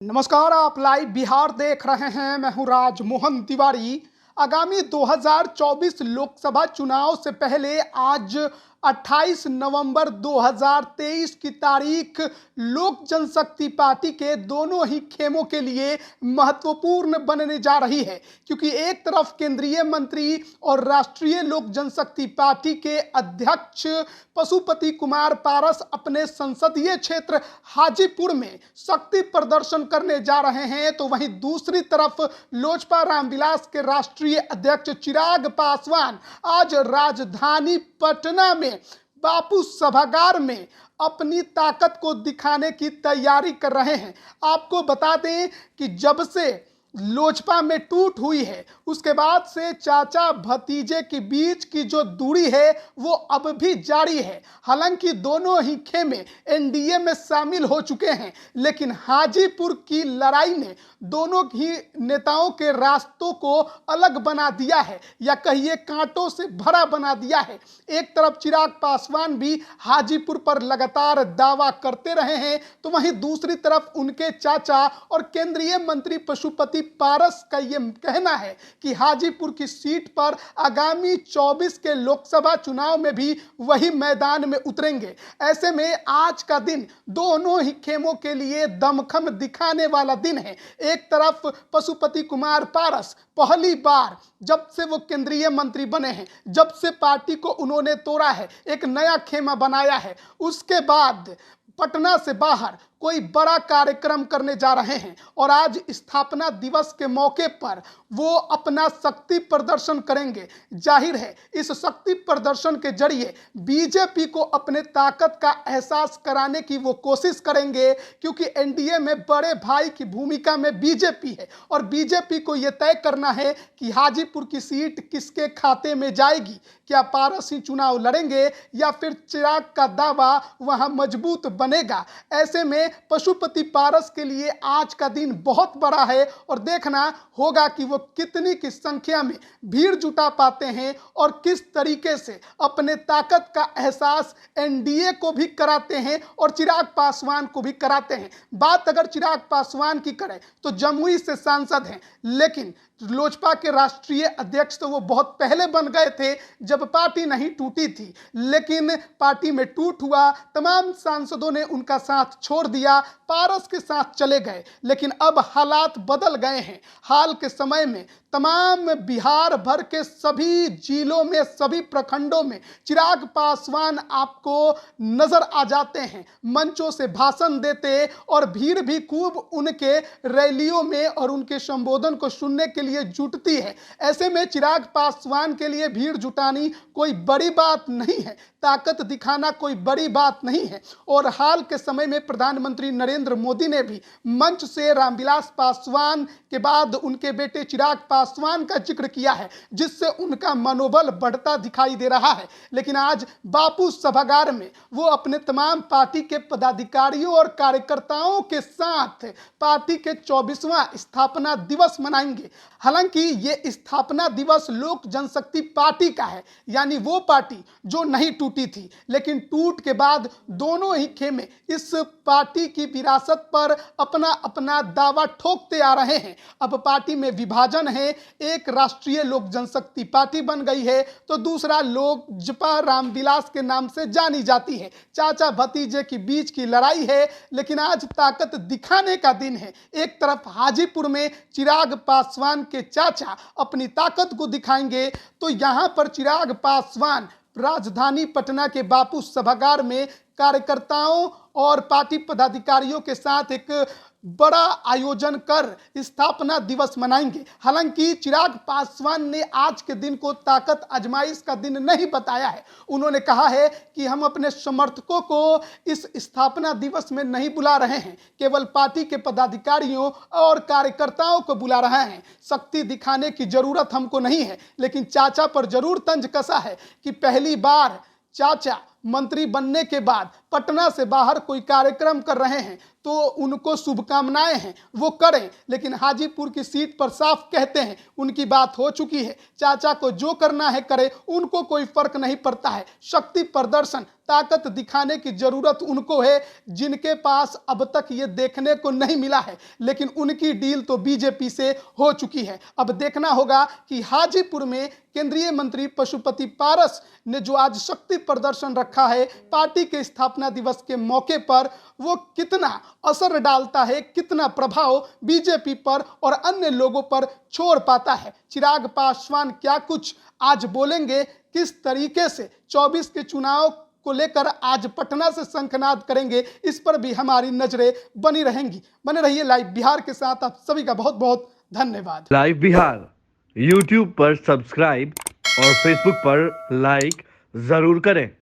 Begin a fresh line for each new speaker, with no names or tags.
नमस्कार, आप लाइव बिहार देख रहे हैं। मैं हूं राजमोहन तिवारी। आगामी 2024 लोकसभा चुनाव से पहले आज 28 नवंबर 2023 की तारीख लोक जनशक्ति पार्टी के दोनों ही खेमों के लिए महत्वपूर्ण बनने जा रही है, क्योंकि एक तरफ केंद्रीय मंत्री और राष्ट्रीय लोक जनशक्ति पार्टी के अध्यक्ष पशुपति कुमार पारस अपने संसदीय क्षेत्र हाजीपुर में शक्ति प्रदर्शन करने जा रहे हैं, तो वहीं दूसरी तरफ लोजपा रामविलास के राष्ट्रीय अध्यक्ष चिराग पासवान आज राजधानी पटना में बापू सभागार में अपनी ताकत को दिखाने की तैयारी कर रहे हैं। आपको बता दें कि जब से लोजपा में टूट हुई है, उसके बाद से चाचा भतीजे के बीच की जो दूरी है वो अब भी जारी है। हालांकि दोनों ही खेमे एनडीए में शामिल हो चुके हैं, लेकिन हाजीपुर की लड़ाई ने दोनों ही नेताओं के रास्तों को अलग बना दिया है, या कहिए कांटों से भरा बना दिया है। एक तरफ चिराग पासवान भी हाजीपुर पर लगातार दावा करते रहे हैं, तो वहीं दूसरी तरफ उनके चाचा और केंद्रीय मंत्री पशुपति पारस का ये कहना है कि हाजीपुर की सीट पर आगामी 24 के लोकसभा चुनाव में भी वही मैदान में उतरेंगे। ऐसे में आज का दिन दोनों ही खेमों के लिए दमखम दिखाने वाला दिन है। एक तरफ पशुपति कुमार पारस पहली बार जब से वो केंद्रीय मंत्री बने हैं, जब से पार्टी को उन्होंने तोड़ा है, एक नया खेमा बनाया है, उसके बाद पटना से बाहर कोई बड़ा कार्यक्रम करने जा रहे हैं और आज स्थापना दिवस के मौके पर वो अपना शक्ति प्रदर्शन करेंगे। जाहिर है इस शक्ति प्रदर्शन के जरिए बीजेपी को अपने ताकत का एहसास कराने की वो कोशिश करेंगे, क्योंकि एनडीए में बड़े भाई की भूमिका में बीजेपी है और बीजेपी को ये तय करना है कि हाजीपुर की सीट किसके खाते में जाएगी। क्या पारस ही चुनाव लड़ेंगे या फिर चिराग का दावा वहां मजबूत बनेगा। ऐसे में पशुपति पारस के लिए आज का दिन बहुत बड़ा है और देखना होगा कि वो कितनी की संख्या में भीड़ जुटा पाते हैं और किस तरीके से अपने ताकत का एहसास एनडीए को भी कराते हैं और चिराग पासवान को भी कराते हैं। बात अगर चिराग पासवान की करें तो जमुई से सांसद हैं, लेकिन लोजपा के राष्ट्रीय अध्यक्ष तो वो बहुत पहले बन गए थे जब पार्टी नहीं टूटी थी, लेकिन पार्टी में टूट हुआ, तमाम सांसदों ने उनका साथ छोड़ दिया, पारस के साथ चले गए। लेकिन अब हालात बदल गए हैं। हाल के समय में तमाम बिहार भर के सभी जिलों में, सभी प्रखंडों में चिराग पासवान आपको नजर आ जाते हैं, मंचों से भाषण देते और भीड़ भी खूब उनके रैलियों में और उनके संबोधन को सुनने के लिए जुटती है। ऐसे में चिराग पासवान के लिए भीड़ जुटानी कोई बड़ी बात नहीं है, ताकत दिखाना कोई बड़ी बात नहीं है। और हाल के समय में प्रधानमंत्री नरेंद्र मोदी ने भी मंच से रामविलास पासवान के बाद उनके बेटे चिराग पासवान का जिक्र किया है, जिससे उनका मनोबल बढ़ता दिखाई दे रहा है। लेकिन आज बापू सभागार में वो अपने तमाम पार्टी के पदाधिकारियों और कार्यकर्ताओं के साथ पार्टी के 24वां स्थापना दिवस मनाएंगे। हालांकि ये स्थापना दिवस लोक जनशक्ति पार्टी का है, यानी वो पार्टी जो नहीं टूटी थी, लेकिन टूट के बाद दोनों ही खेमे इस पार्टी की विरासत पर अपना अपना दावा ठोकते आ रहे हैं। अब पार्टी में विभाजन है, एक राष्ट्रीय लोक जनशक्ति पार्टी बन गई है तो दूसरा लोजपा रामविलास के नाम से जानी जाती है। चाचा भतीजे के बीच की लड़ाई है, लेकिन आज ताकत दिखाने का दिन है। एक तरफ हाजीपुर में चिराग पासवान के चाचा अपनी ताकत को दिखाएंगे, तो यहां पर चिराग पासवान राजधानी पटना के बापू सभागार में कार्यकर्ताओं और पार्टी पदाधिकारियों के साथ एक बड़ा आयोजन कर स्थापना दिवस मनाएंगे। हालांकि चिराग पासवान ने आज के दिन को ताकत आजमाइश का दिन नहीं बताया है। उन्होंने कहा है कि हम अपने समर्थकों को इस स्थापना दिवस में नहीं बुला रहे हैं, केवल पार्टी के पदाधिकारियों और कार्यकर्ताओं को बुला रहे हैं। शक्ति दिखाने की जरूरत हमको नहीं है, लेकिन चाचा पर जरूर तंज कसा है कि पहली बार चाचा मंत्री बनने के बाद पटना से बाहर कोई कार्यक्रम कर रहे हैं, तो उनको शुभकामनाएं हैं, वो करें, लेकिन हाजीपुर की सीट पर साफ कहते हैं उनकी बात हो चुकी है। चाचा को जो करना है करे, उनको कोई फर्क नहीं पड़ता है। शक्ति प्रदर्शन, ताकत दिखाने की जरूरत उनको है, जिनके पास अब तक ये देखने को नहीं मिला है। लेकिन उनकी डील तो बीजेपी से हो चुकी है। अब देखना होगा कि हाजीपुर में केंद्रीय मंत्री पशुपति पारस ने जो आज शक्ति प्रदर्शन रखा है पार्टी के स्थापना दिवस के मौके पर, वो कितना असर डालता है, कितना प्रभाव बीजेपी पर और अन्य लोगों पर छोड़ पाता है। चिराग पासवान क्या कुछ आज बोलेंगे, किस तरीके से 24 के चुनाव को लेकर आज पटना से शंखनाद करेंगे, इस पर भी हमारी नजरें बनी रहेंगी। बने रहिए लाइव बिहार के साथ। आप सभी का बहुत बहुत धन्यवाद।
लाइव बिहार यूट्यूब पर सब्सक्राइब और फेसबुक पर लाइक जरूर करें।